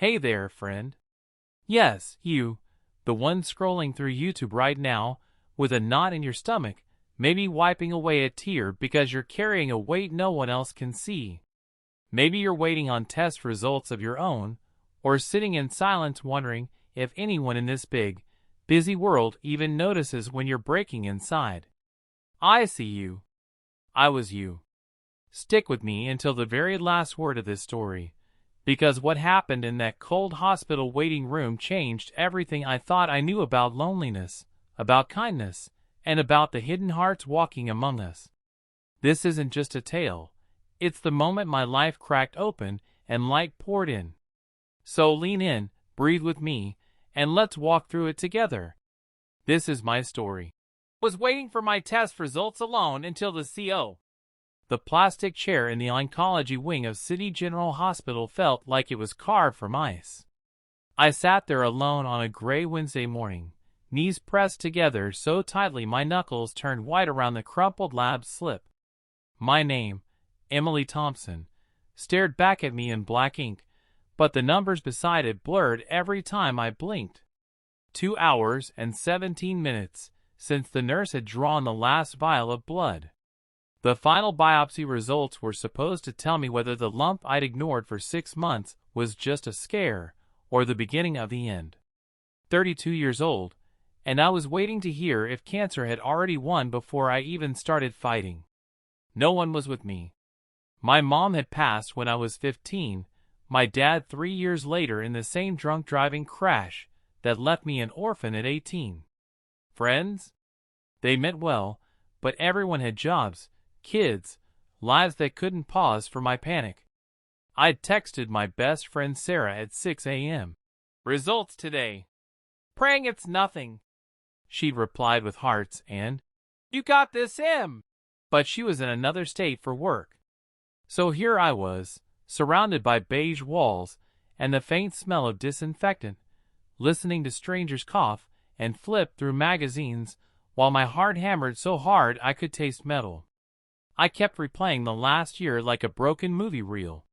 Hey there, friend. Yes, you, the one scrolling through YouTube right now, with a knot in your stomach, maybe wiping away a tear because you're carrying a weight no one else can see. Maybe you're waiting on test results of your own, or sitting in silence wondering if anyone in this big, busy world even notices when you're breaking inside. I see you. I was you. Stick with me until the very last word of this story, because what happened in that cold hospital waiting room changed everything I thought I knew about loneliness, about kindness, and about the hidden hearts walking among us. This isn't just a tale. It's the moment my life cracked open and light poured in. So lean in, breathe with me, and let's walk through it together. This is my story. Was waiting for my test results alone until the CO. The plastic chair in the oncology wing of City General Hospital felt like it was carved from ice. I sat there alone on a gray Wednesday morning, knees pressed together so tightly my knuckles turned white around the crumpled lab slip. My name, Emily Thompson, stared back at me in black ink, but the numbers beside it blurred every time I blinked. 2 hours and 17 minutes since the nurse had drawn the last vial of blood. The final biopsy results were supposed to tell me whether the lump I'd ignored for 6 months was just a scare or the beginning of the end. 32 years old, and I was waiting to hear if cancer had already won before I even started fighting. No one was with me. My mom had passed when I was 15, my dad 3 years later in the same drunk driving crash that left me an orphan at 18. Friends? They meant well, but everyone had jobs, kids, lives that couldn't pause for my panic. I'd texted my best friend Sarah at 6 a.m. Results today. Praying it's nothing. She'd replied with hearts and, "You got this, Em." But she was in another state for work. So here I was, surrounded by beige walls and the faint smell of disinfectant, listening to strangers cough and flip through magazines while my heart hammered so hard I could taste metal. I kept replaying the last year like a broken movie reel.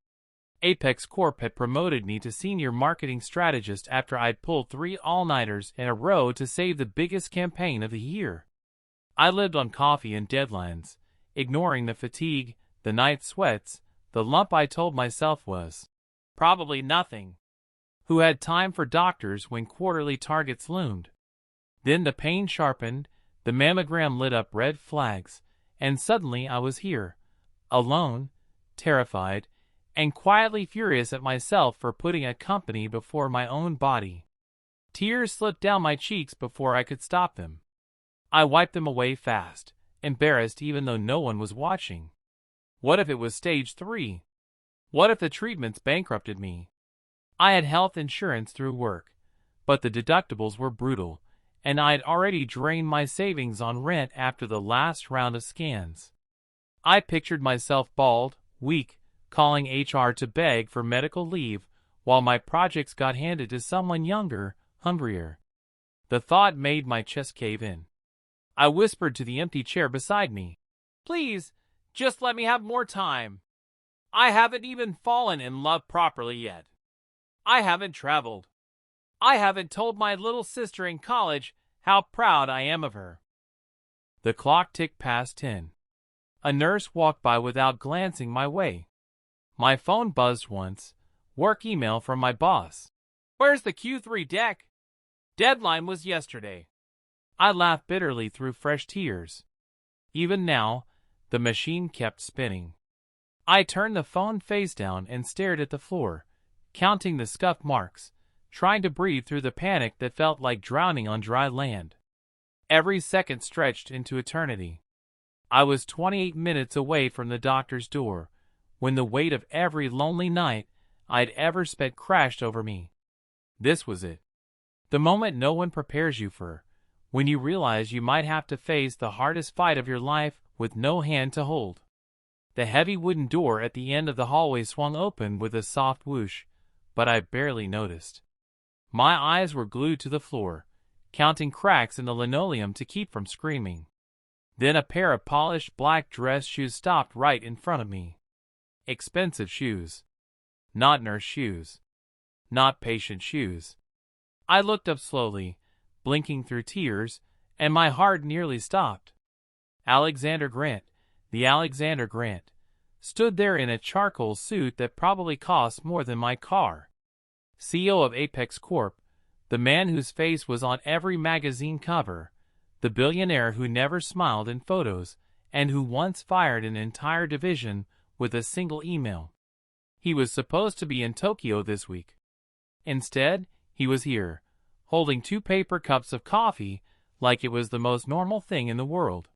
Apex Corp had promoted me to senior marketing strategist after I'd pulled 3 all-nighters in a row to save the biggest campaign of the year. I lived on coffee and deadlines, ignoring the fatigue, the night sweats, the lump I told myself was probably nothing. Who had time for doctors when quarterly targets loomed? Then the pain sharpened, the mammogram lit up red flags, and suddenly I was here, alone, terrified, and quietly furious at myself for putting a company before my own body. Tears slipped down my cheeks before I could stop them. I wiped them away fast, embarrassed even though no one was watching. What if it was stage 3? What if the treatments bankrupted me? I had health insurance through work, but the deductibles were brutal, and I'd already drained my savings on rent after the last round of scans. I pictured myself bald, weak, calling HR to beg for medical leave while my projects got handed to someone younger, hungrier. The thought made my chest cave in. I whispered to the empty chair beside me, "Please, just let me have more time. I haven't even fallen in love properly yet. I haven't traveled. I haven't told my little sister in college how proud I am of her." The clock ticked past 10. A nurse walked by without glancing my way. My phone buzzed once, work email from my boss. "Where's the Q3 deck? Deadline was yesterday." I laughed bitterly through fresh tears. Even now, the machine kept spinning. I turned the phone face down and stared at the floor, counting the scuff marks, trying to breathe through the panic that felt like drowning on dry land. Every second stretched into eternity. I was 28 minutes away from the doctor's door, when the weight of every lonely night I'd ever spent crashed over me. This was it. The moment no one prepares you for, when you realize you might have to face the hardest fight of your life with no hand to hold. The heavy wooden door at the end of the hallway swung open with a soft whoosh, but I barely noticed. My eyes were glued to the floor, counting cracks in the linoleum to keep from screaming. Then a pair of polished black dress shoes stopped right in front of me. Expensive shoes. Not nurse shoes. not patient shoes. I looked up slowly, blinking through tears, and my heart nearly stopped. Alexander Grant, the Alexander Grant, stood there in a charcoal suit that probably cost more than my car. CEO of Apex Corp, the man whose face was on every magazine cover, the billionaire who never smiled in photos, and who once fired an entire division with a single email. He was supposed to be in Tokyo this week. Instead, he was here, holding 2 paper cups of coffee like it was the most normal thing in the world.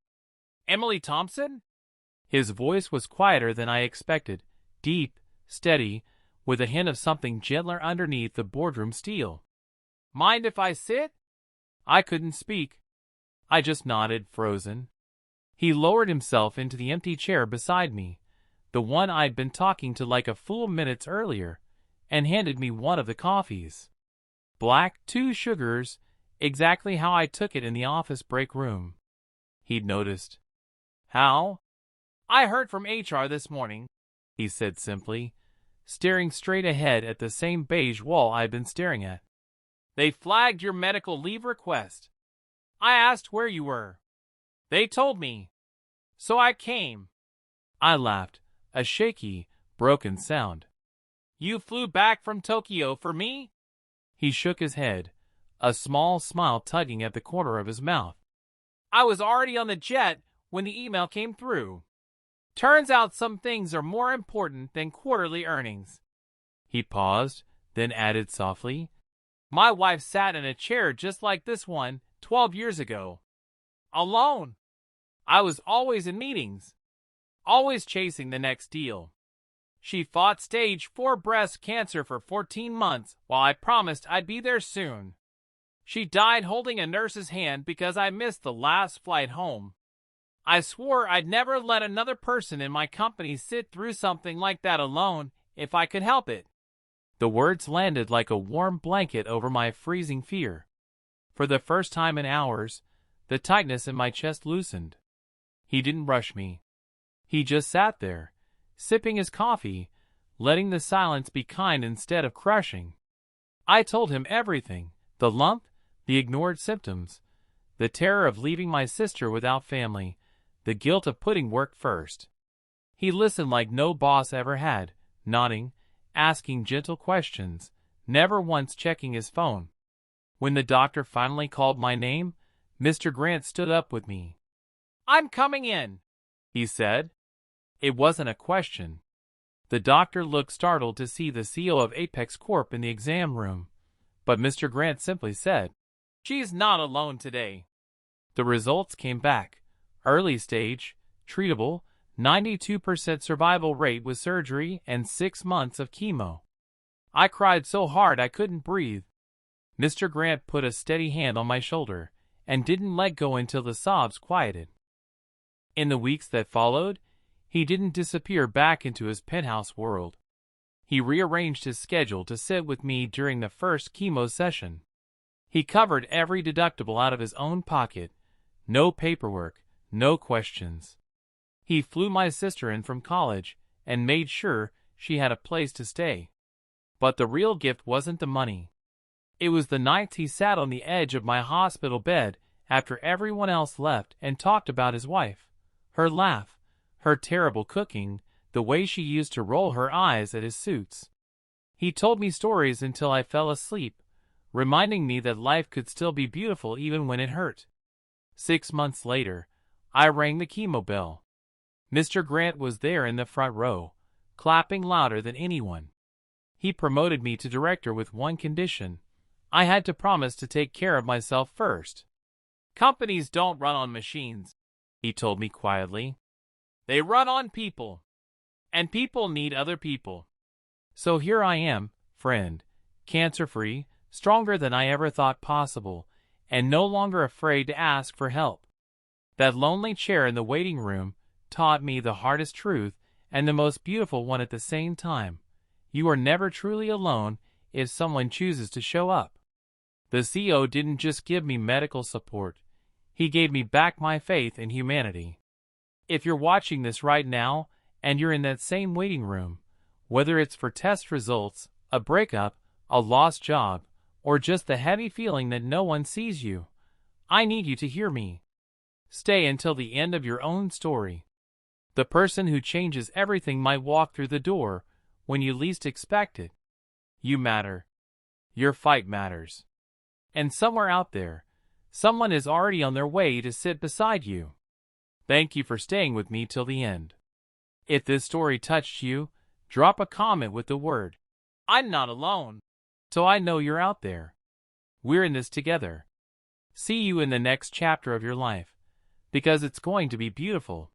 "Emily Thompson?" His voice was quieter than I expected, deep, steady, with a hint of something gentler underneath the boardroom steel. "Mind if I sit?" I couldn't speak. I just nodded, frozen. He lowered himself into the empty chair beside me, the one I'd been talking to like a fool minutes earlier, and handed me one of the coffees. Black, 2 sugars, exactly how I took it in the office break room. He'd noticed. "How?" "I heard from HR this morning," he said simply, staring straight ahead at the same beige wall I'd been staring at. "They flagged your medical leave request. I asked where you were. They told me. So I came." I laughed, a shaky, broken sound. "You flew back from Tokyo for me?" He shook his head, a small smile tugging at the corner of his mouth. "I was already on the jet when the email came through. Turns out some things are more important than quarterly earnings." He paused, then added softly, "My wife sat in a chair just like this one 12 years ago. Alone. I was always in meetings, always chasing the next deal. She fought stage 4 breast cancer for 14 months while I promised I'd be there soon. She died holding a nurse's hand because I missed the last flight home. I swore I'd never let another person in my company sit through something like that alone if I could help it." The words landed like a warm blanket over my freezing fear. For the first time in hours, the tightness in my chest loosened. He didn't rush me. He just sat there, sipping his coffee, letting the silence be kind instead of crushing. I told him everything, the lump, the ignored symptoms, the terror of leaving my sister without family, the guilt of putting work first. He listened like no boss ever had, nodding, asking gentle questions, never once checking his phone. When the doctor finally called my name, Mr. Grant stood up with me. "I'm coming in," he said. It wasn't a question. The doctor looked startled to see the CEO of Apex Corp in the exam room, but Mr. Grant simply said, "She's not alone today." The results came back. Early stage, treatable, 92% survival rate with surgery and 6 months of chemo. I cried so hard I couldn't breathe. Mr. Grant put a steady hand on my shoulder and didn't let go until the sobs quieted. In the weeks that followed, he didn't disappear back into his penthouse world. He rearranged his schedule to sit with me during the first chemo session. He covered every deductible out of his own pocket. No paperwork, no questions. He flew my sister in from college and made sure she had a place to stay. But the real gift wasn't the money. It was the nights he sat on the edge of my hospital bed after everyone else left and talked about his wife, her laugh, her terrible cooking, the way she used to roll her eyes at his suits. He told me stories until I fell asleep, reminding me that life could still be beautiful even when it hurt. 6 months later, I rang the chemo bell. Mr. Grant was there in the front row, clapping louder than anyone. He promoted me to director with one condition. I had to promise to take care of myself first. "Companies don't run on machines," he told me quietly. "They run on people. And people need other people." So here I am, friend, cancer-free, stronger than I ever thought possible, and no longer afraid to ask for help. That lonely chair in the waiting room taught me the hardest truth and the most beautiful one at the same time. You are never truly alone if someone chooses to show up. The CEO didn't just give me medical support. He gave me back my faith in humanity. If you're watching this right now and you're in that same waiting room, whether it's for test results, a breakup, a lost job, or just the heavy feeling that no one sees you, I need you to hear me. Stay until the end of your own story. The person who changes everything might walk through the door when you least expect it. You matter. Your fight matters. And somewhere out there, someone is already on their way to sit beside you. Thank you for staying with me till the end. If this story touched you, drop a comment with the word, "I'm not alone," so I know you're out there. We're in this together. See you in the next chapter of your life, because it's going to be beautiful.